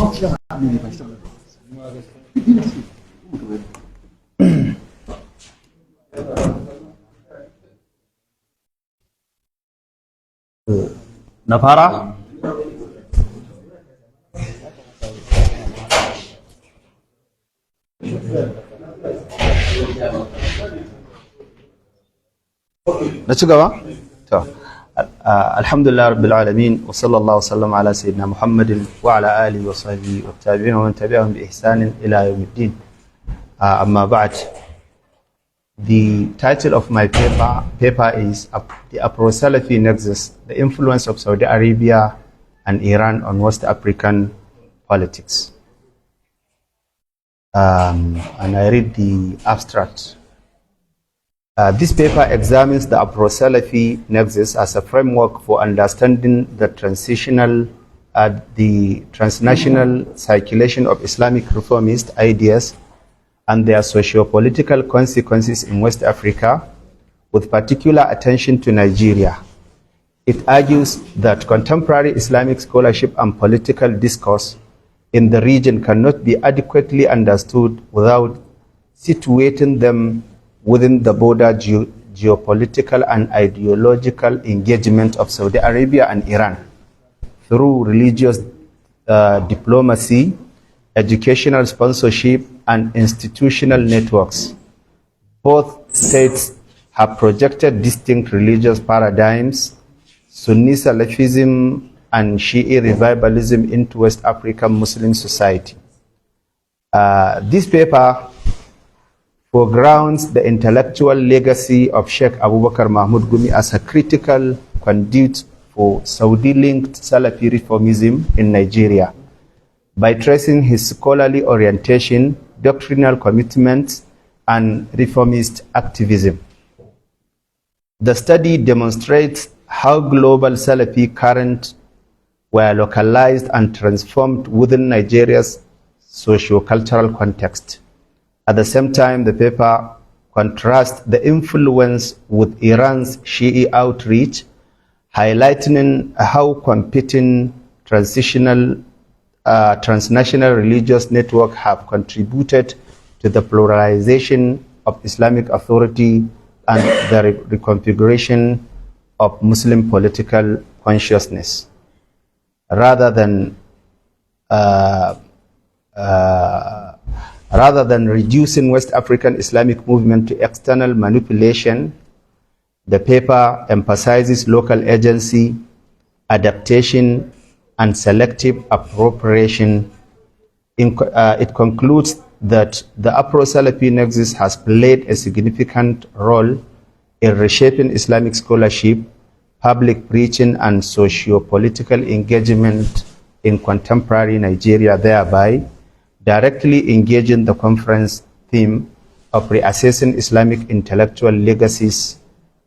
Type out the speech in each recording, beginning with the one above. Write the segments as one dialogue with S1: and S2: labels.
S1: Na fara? Na ci gaba? To, alhamdulillah rabbil alamin wa sallallahu sallam ala sayyidina Muhammadin wa ala alihi wa sahbihi wa tabi'in wa man tabi'ahum bi ihsanin ila yawmiddin. Amma ba'd. The title of my paper is The Afro-Salafi Nexus, the Influence of Saudi Arabia and Iran on West African Politics. And I read the abstract. This paper examines the Afro-Salafi Nexus as a framework for understanding the transnational circulation of Islamic reformist ideas and their socio-political consequences in West Africa, with particular attention to Nigeria. It argues that contemporary Islamic scholarship and political discourse in the region cannot be adequately understood without situating them within the broader geopolitical and ideological engagement of Saudi Arabia and Iran through religious diplomacy, educational sponsorship, and institutional networks. Both states have projected distinct religious paradigms, Sunni Salafism and Shi'i revivalism, into West African Muslim society. This paper foregrounds the intellectual legacy of Sheikh Abubakar Mahmud Gumi as a critical conduit for Saudi-linked Salafi reformism in Nigeria, by tracing his scholarly orientation, doctrinal commitments, and reformist activism. The study demonstrates how global Salafi currents were localized and transformed within Nigeria's socio-cultural context. At the same time, the paper contrasts the influence with Iran's Shi'i outreach, highlighting how competing transnational religious networks have contributed to the pluralization of Islamic authority and the reconfiguration of Muslim political consciousness. Rather than reducing West African Islamic movement to external manipulation, the paper emphasizes local agency, adaptation, and selective appropriation. It concludes that the Afro-Salafi nexus has played a significant role in reshaping Islamic scholarship, public preaching, and socio-political engagement in contemporary Nigeria, thereby directly engaging the conference theme of reassessing Islamic intellectual legacies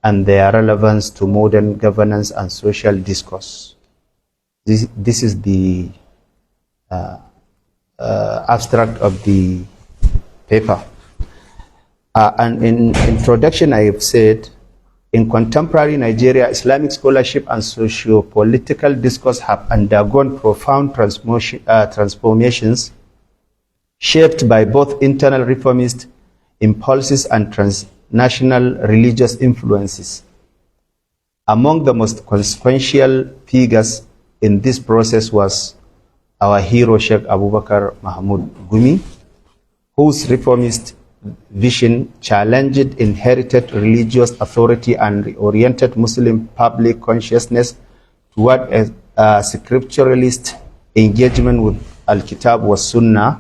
S1: and their relevance to modern governance and social discourse. This is the abstract of the paper. And in introduction, I have said, in contemporary Nigeria, Islamic scholarship and socio-political discourse have undergone profound transformations shaped by both internal reformist impulses and transnational religious influences. Among the most consequential figures in this process was our hero Sheikh Abubakar Mahmud Gumi, whose reformist vision challenged inherited religious authority and reoriented Muslim public consciousness toward a scripturalist engagement with Al-Kitab wa Sunnah.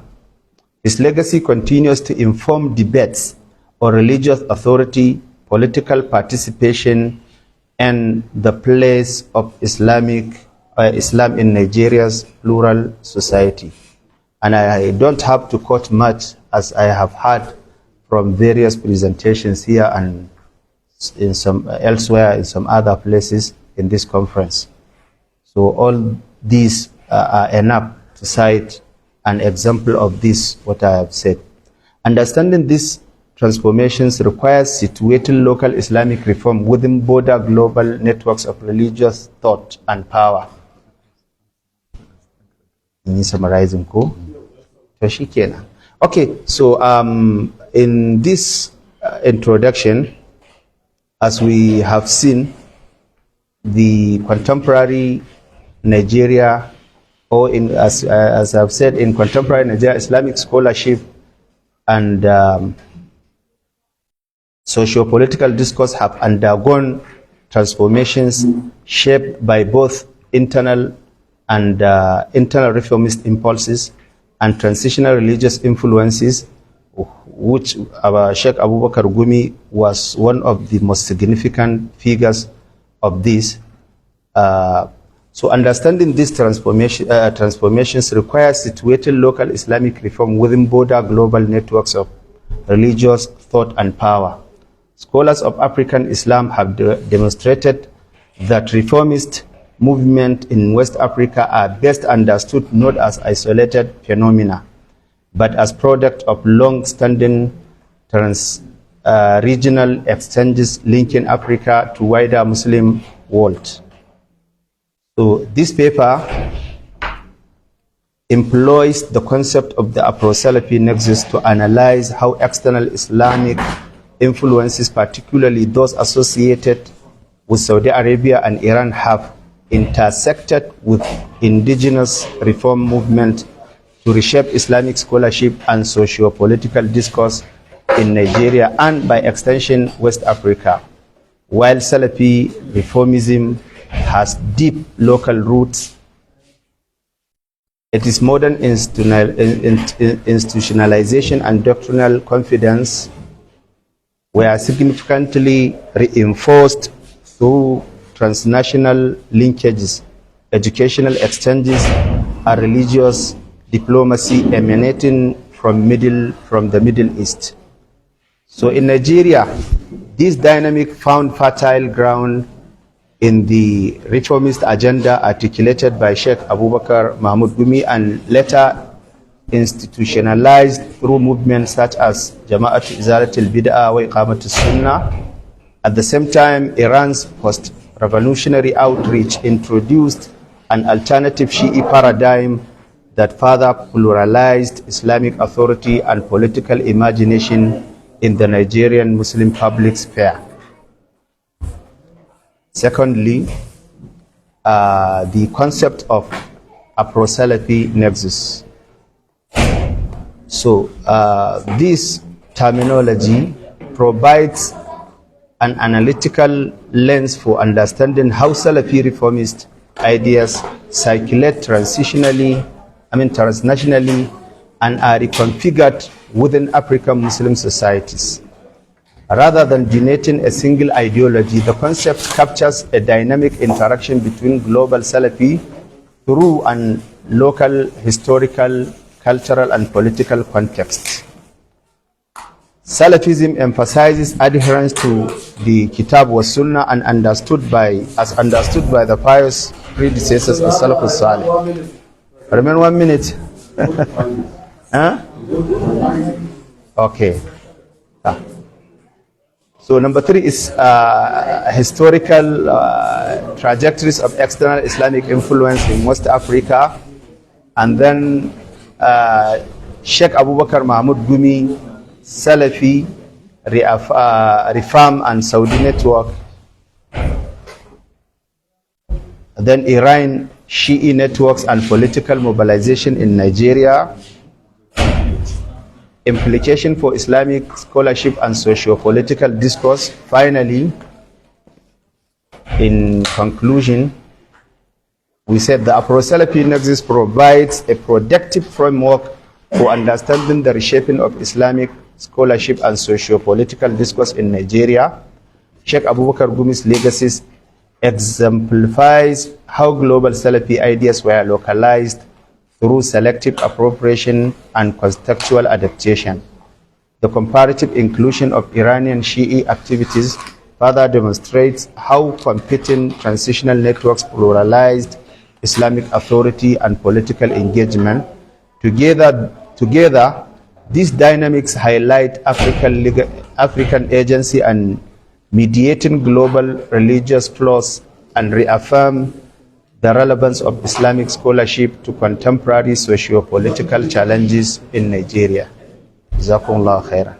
S1: His legacy continues to inform debates on religious authority, political participation, and the place of Islam in Nigeria's plural society. And I don't have to quote much, as I have heard from various presentations here and in some elsewhere in some other places in this conference. So all these are enough to cite an example of this, what I have said. Understanding these transformations requires situating local Islamic reform within broader global networks of religious thought and power. in summarizing ko to shikenan. Okay, so in this introduction, as we have seen, the contemporary Nigeria, or as I've said, in contemporary Nigeria, Islamic scholarship and socio-political discourse have undergone transformations shaped by both internal and internal reformist impulses and transitional religious influences, which our Sheikh Abubakar Gumi was one of the most significant figures of this. So understanding these transformations requires situating local Islamic reform within broader global networks of religious thought and power. Scholars of African Islam have demonstrated that reformist movements in West Africa are best understood not as isolated phenomena, but as product of long-standing regional exchanges linking Africa to wider Muslim world. So this paper employs the concept of the Afro-Salafi nexus to analyze how external Islamic influences, particularly those associated with Saudi Arabia and Iran, have intersected with indigenous reform movement to reshape Islamic scholarship and socio-political discourse in Nigeria and, by extension, West Africa. While Salafi reformism has deep local roots, its modern institutionalization and doctrinal confidence were significantly reinforced through transnational linkages, educational exchanges, and religious diplomacy emanating from the Middle East. So in Nigeria, this dynamic found fertile ground in the reformist agenda articulated by Sheikh Abubakar Mahmud Gumi and later institutionalized through movements such as Jama'at Izalat al-Bid'ah wa Iqamat al-Sunnah. At the same time, Iran's post-revolutionary outreach introduced an alternative Shi'i paradigm that further pluralized Islamic authority and political imagination in the Nigerian Muslim public sphere. Secondly, the concept of Afro-Salafi nexus. So this terminology provides an analytical lens for understanding how Salafi reformist ideas circulate transnationally and are reconfigured within African Muslim societies. Rather than denoting a single ideology, the concept captures a dynamic interaction between global Salafi through an local, historical, cultural, and political context. Salafism emphasizes adherence to the Kitab wa Sunnah and understood by the pious predecessors of Salafus Salih. Remember 1 minute? Huh? Okay. So number 3 is historical trajectories of external Islamic influence in West Africa. And then Sheikh Abubakar Mahmud Gumi, Salafi, Reform and Saudi Network. Then Iran, Shi'i networks and political mobilization in Nigeria. Implication for Islamic scholarship and socio-political discourse. Finally, in conclusion, we said the Afro-Salafi nexus provides a productive framework for understanding the reshaping of Islamic scholarship and socio-political discourse in Nigeria. Sheikh Abubakar Gumi's legacies exemplifies how global Salafi ideas were localized through selective appropriation and contextual adaptation. The comparative inclusion of Iranian Shi'i activities further demonstrates how competing transitional networks pluralized Islamic authority and political engagement. Together, these dynamics highlight African agency and mediating global religious flows and reaffirm the relevance of Islamic scholarship to contemporary socio-political challenges in Nigeria. Jazakumullah khairan.